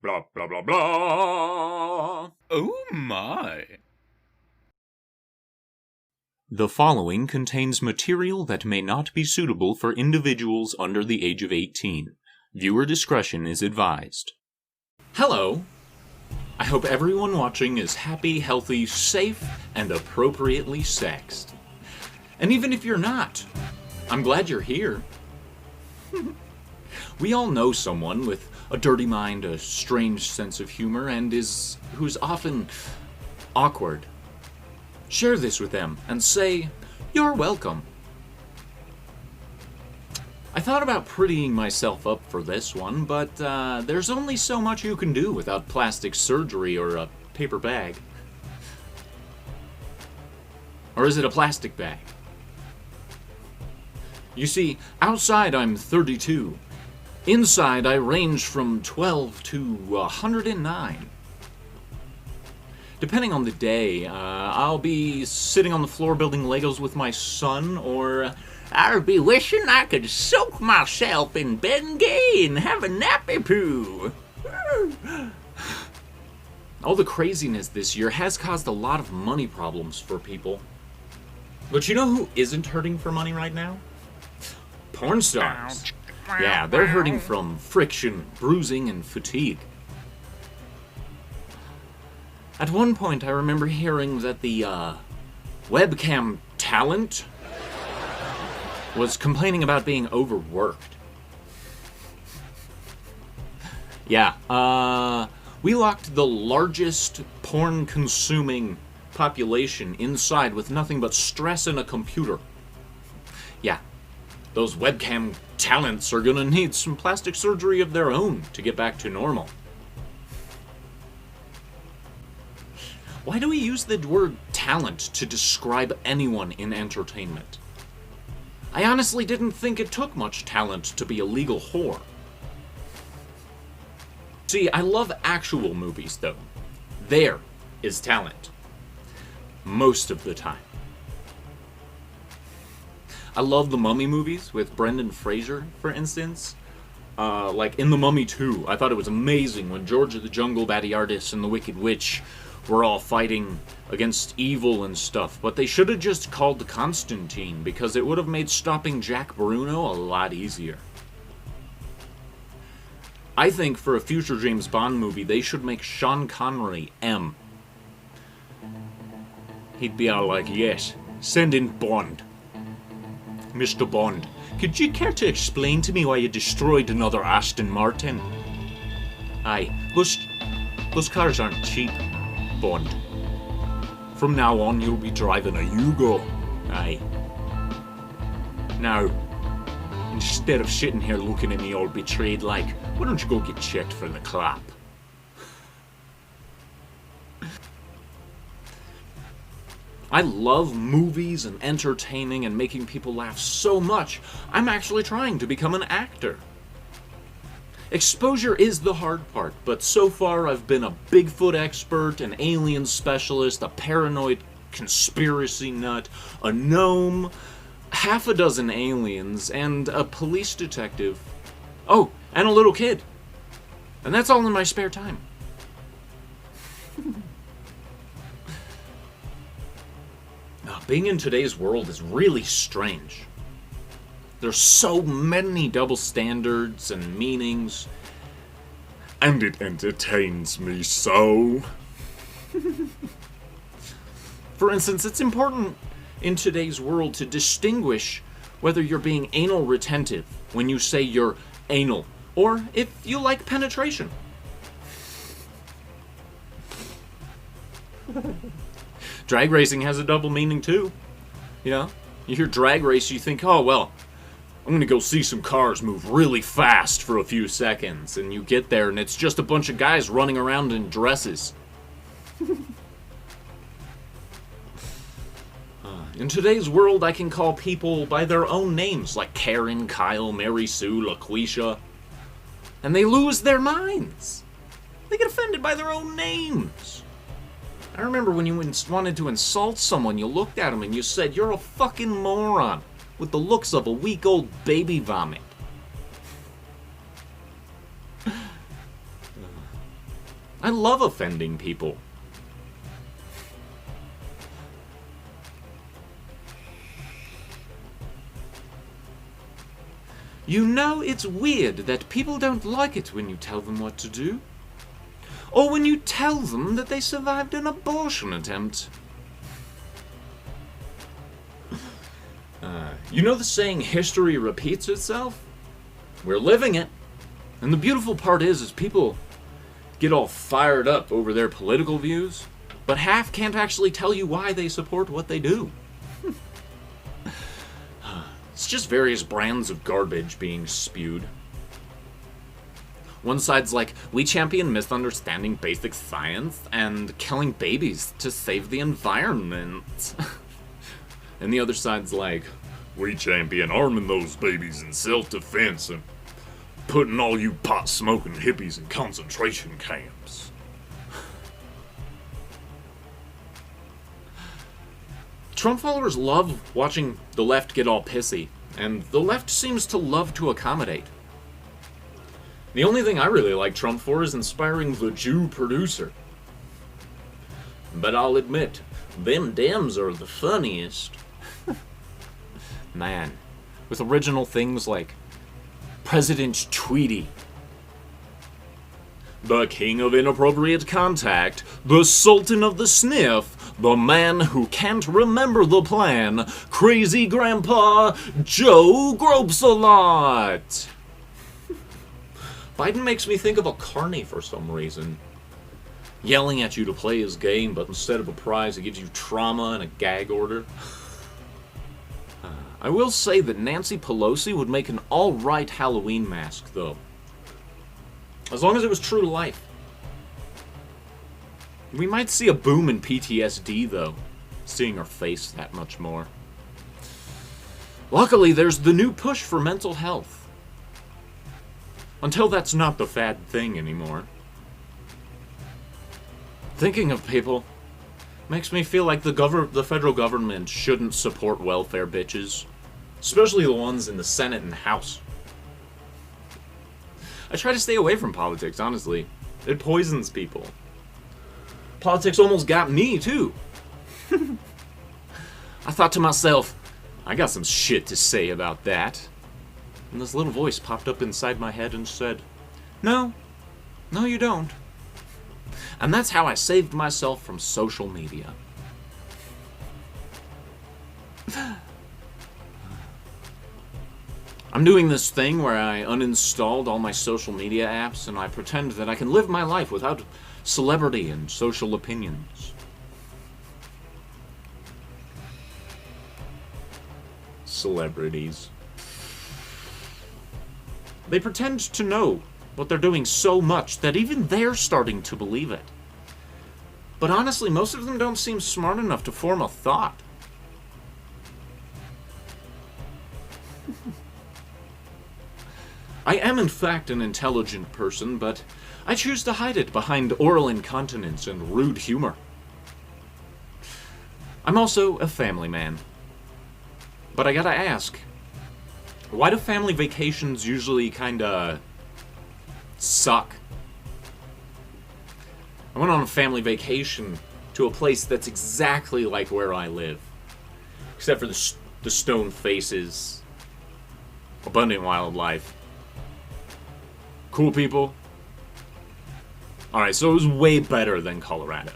Blah, blah, blah, blah. Oh my. The following contains material that may not be suitable for individuals under the age of 18. Viewer discretion is advised. Hello. I hope everyone watching is happy, healthy, safe, and appropriately sexed. And even if you're not, I'm glad you're here. We all know someone with a dirty mind, a strange sense of humor, and who's often awkward. Share this with them and say, "You're welcome." I thought about prettying myself up for this one, but there's only so much you can do without plastic surgery or a paper bag. Or is it a plastic bag? You see, outside I'm 32. Inside I range from 12 to 109. Depending on the day, I'll be sitting on the floor building Legos with my son, or I'll be wishing I could soak myself in Bengay and have a nappy poo. All the craziness this year has caused a lot of money problems for people. But you know who isn't hurting for money right now? Porn stars. Yeah, they're hurting from friction, bruising, and fatigue. At one point, I remember hearing that the webcam talent was complaining about being overworked. Yeah, we locked the largest porn-consuming population inside with nothing but stress and a computer. Yeah, those webcam talents are gonna need some plastic surgery of their own to get back to normal. Why do we use the word talent to describe anyone in entertainment? I honestly didn't think it took much talent to be a legal whore. See, I love actual movies, though. There is talent. Most of the time. I love the Mummy movies with Brendan Fraser, for instance. Like in The Mummy 2, I thought it was amazing when George of the Jungle, Batiardis, and the Wicked Witch were all fighting against evil and stuff, but they should have just called Constantine, because it would have made stopping Jack Bruno a lot easier. I think for a future James Bond movie, they should make Sean Connery M. He'd be all like, "Yes, send in Bond. Mr. Bond, could you care to explain to me why you destroyed another Aston Martin?" Aye, those cars aren't cheap, Bond. From now on, you'll be driving a Yugo. Aye. Now, instead of sitting here looking at me all betrayed like, why don't you go get checked for the clap? I love movies and entertaining and making people laugh so much, I'm actually trying to become an actor. Exposure is the hard part, but so far I've been a Bigfoot expert, an alien specialist, a paranoid conspiracy nut, a gnome, half a dozen aliens, and a police detective. Oh, and a little kid. And that's all in my spare time. Being in today's world is really strange. There's so many double standards and meanings. And it entertains me so. For instance, it's important in today's world to distinguish whether you're being anal retentive when you say you're anal, or if you like penetration. Drag racing has a double meaning too. You know, you hear drag race, you think, oh, well, I'm gonna go see some cars move really fast for a few seconds. And you get there and it's just a bunch of guys running around in dresses. In today's world, I can call people by their own names, like Karen, Kyle, Mary Sue, LaQuisha. And they lose their minds. They get offended by their own names. I remember when you wanted to insult someone, you looked at them and you said, "You're a fucking moron," with the looks of a week-old baby vomit. I love offending people. You know, it's weird that people don't like it when you tell them what to do. Or when you tell them that they survived an abortion attempt. You know the saying, history repeats itself? We're living it. And the beautiful part is people get all fired up over their political views, but half can't actually tell you why they support what they do. It's just various brands of garbage being spewed. One side's like, we champion misunderstanding basic science and killing babies to save the environment. And the other side's like, we champion arming those babies in self-defense and putting all you pot-smoking hippies in concentration camps. Trump followers love watching the left get all pissy, and the left seems to love to accommodate. The only thing I really like Trump for is inspiring the Jew producer. But I'll admit, them Dems are the funniest. Man, with original things like President Tweety, the King of Inappropriate Contact, the Sultan of the Sniff, the Man Who Can't Remember the Plan, Crazy Grandpa Joe Gropes a Lot. Biden makes me think of a carny for some reason. Yelling at you to play his game, but instead of a prize, he gives you trauma and a gag order. I will say that Nancy Pelosi would make an alright Halloween mask, though. As long as it was true to life. We might see a boom in PTSD, though, seeing her face that much more. Luckily, there's the new push for mental health. Until that's not the fad thing anymore. Thinking of people makes me feel like the federal government shouldn't support welfare bitches. Especially the ones in the Senate and House. I try to stay away from politics, honestly. It poisons people. Politics almost got me, too. I thought to myself, I got some shit to say about that. And this little voice popped up inside my head and said, no, you don't. And that's how I saved myself from social media. I'm doing this thing where I uninstalled all my social media apps and I pretend that I can live my life without celebrity and social opinions. Celebrities. They pretend to know what they're doing so much that even they're starting to believe it. But honestly, most of them don't seem smart enough to form a thought. I am in fact an intelligent person, but I choose to hide it behind oral incontinence and rude humor. I'm also a family man. But I gotta ask, why do family vacations usually kinda suck? I went on a family vacation to a place that's exactly like where I live. Except for the stone faces, abundant wildlife, cool people. Alright, so it was way better than Colorado.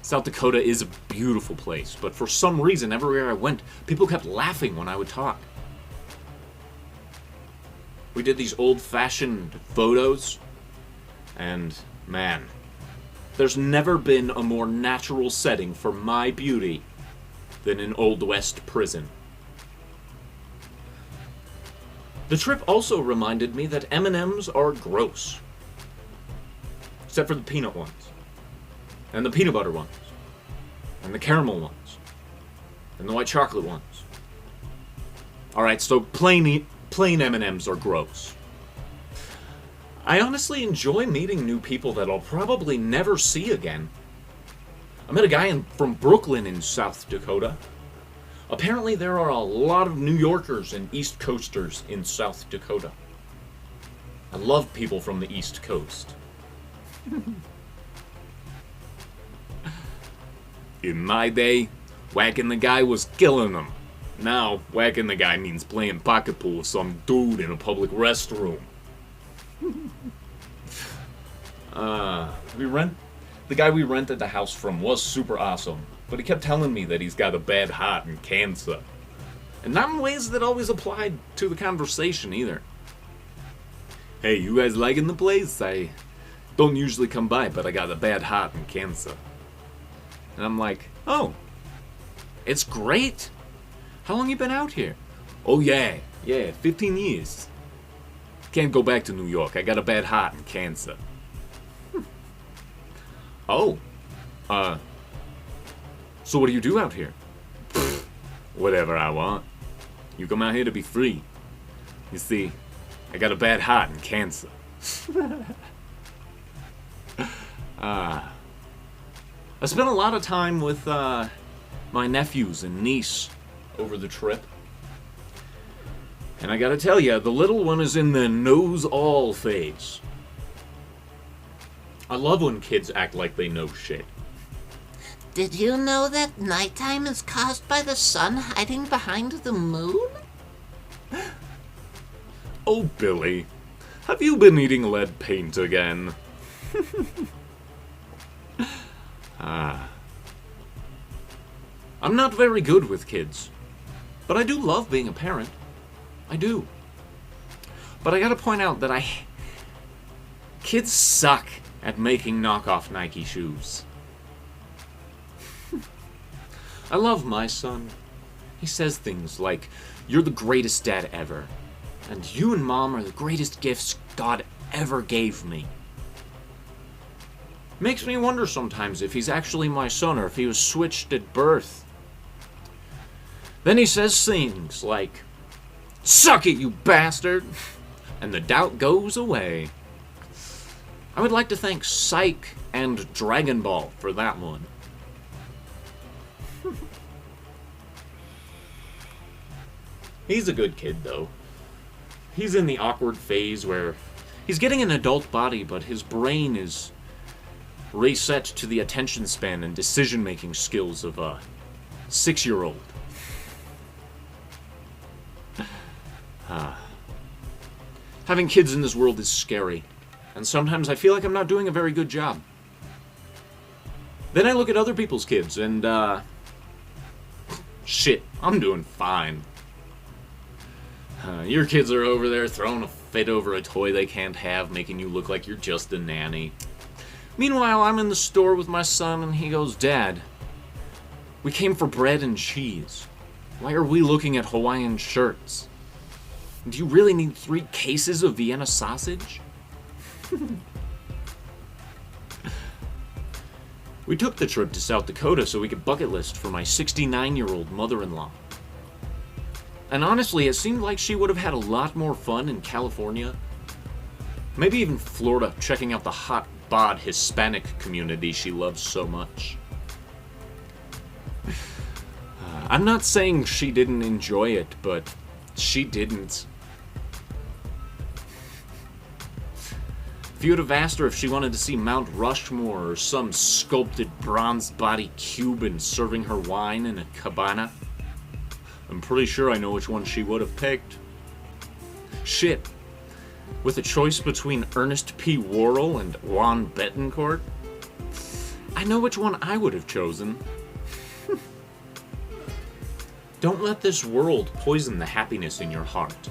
South Dakota is a beautiful place, but for some reason, everywhere I went, people kept laughing when I would talk. We did these old-fashioned photos, and man, there's never been a more natural setting for my beauty than an Old West prison. The trip also reminded me that M&Ms are gross. Except for the peanut ones. And the peanut butter ones. And the caramel ones. And the white chocolate ones. Alright, so plain M&Ms are gross. I honestly enjoy meeting new people that I'll probably never see again. I met a guy from Brooklyn in South Dakota. Apparently there are a lot of New Yorkers and East Coasters in South Dakota. I love people from the East Coast. In my day, whacking the guy was killing him. Now, whacking the guy means playing pocket pool with some dude in a public restroom. The guy we rented the house from was super awesome, but he kept telling me that he's got a bad heart and cancer. And not in ways that always applied to the conversation either. Hey, you guys liking the place? I don't usually come by, but I got a bad heart and cancer. And I'm like, oh, it's great. How long you been out here? Oh yeah, 15 years. Can't go back to New York. I got a bad heart and cancer. Oh, so what do you do out here? Whatever I want. You come out here to be free. You see, I got a bad heart and cancer. I spent a lot of time with my nephews and niece over the trip. And I gotta tell you, the little one is in the knows-all phase. I love when kids act like they know shit. Did you know that nighttime is caused by the sun hiding behind the moon? Oh, Billy, have you been eating lead paint again? I'm not very good with kids, but I do love being a parent. I do. But I gotta point out that kids suck at making knockoff Nike shoes. I love my son. He says things like, "You're the greatest dad ever," and "You and Mom are the greatest gifts God ever gave me." Makes me wonder sometimes if he's actually my son or if he was switched at birth. Then he says things like, "Suck it, you bastard!" and the doubt goes away. I would like to thank Psych and Dragon Ball for that one. He's a good kid, though. He's in the awkward phase where he's getting an adult body, but his brain is reset to the attention span and decision-making skills of a 6-year-old. Having kids in this world is scary, and sometimes I feel like I'm not doing a very good job. Then I look at other people's kids, and, shit, I'm doing fine. Your kids are over there throwing a fit over a toy they can't have, making you look like you're just a nanny. Meanwhile, I'm in the store with my son, and he goes, "Dad, we came for bread and cheese. Why are we looking at Hawaiian shirts? Do you really need 3 cases of Vienna sausage?" We took the trip to South Dakota so we could bucket list for my 69-year-old mother-in-law. And honestly, it seemed like she would have had a lot more fun in California. Maybe even Florida, checking out the hot bod Hispanic community she loves so much. I'm not saying she didn't enjoy it, but she didn't. If you would have asked her if she wanted to see Mount Rushmore or some sculpted bronze body Cuban serving her wine in a cabana, I'm pretty sure I know which one she would have picked. Shit. With a choice between Ernest P. Worrell and Juan Betancourt, I know which one I would have chosen. Don't let this world poison the happiness in your heart.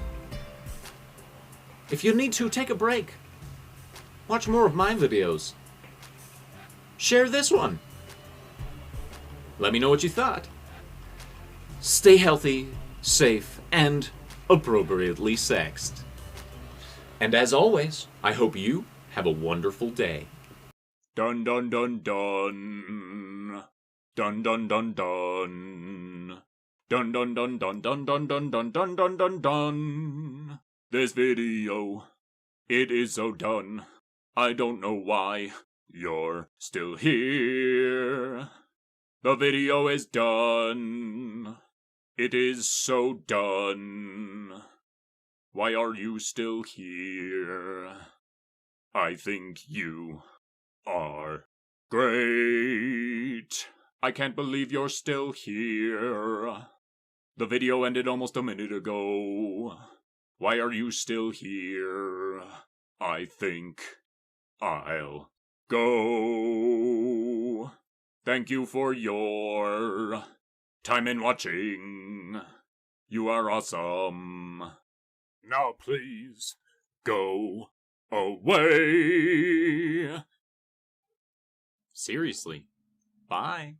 If you need to, take a break. Watch more of my videos. Share this one. Let me know what you thought. Stay healthy, safe, and appropriately sexed. And as always, I hope you have a wonderful day. Dun dun dun dun. Dun dun dun dun. Dun dun dun dun dun dun dun dun dun dun dun dun. This video, it is so done. I don't know why you're still here. The video is done. It is so done. Why are you still here? I think you are great. I can't believe you're still here. The video ended almost a minute ago. Why are you still here? I think I'll go. Thank you for your time in watching. You are awesome. Now please go away. Seriously. Bye.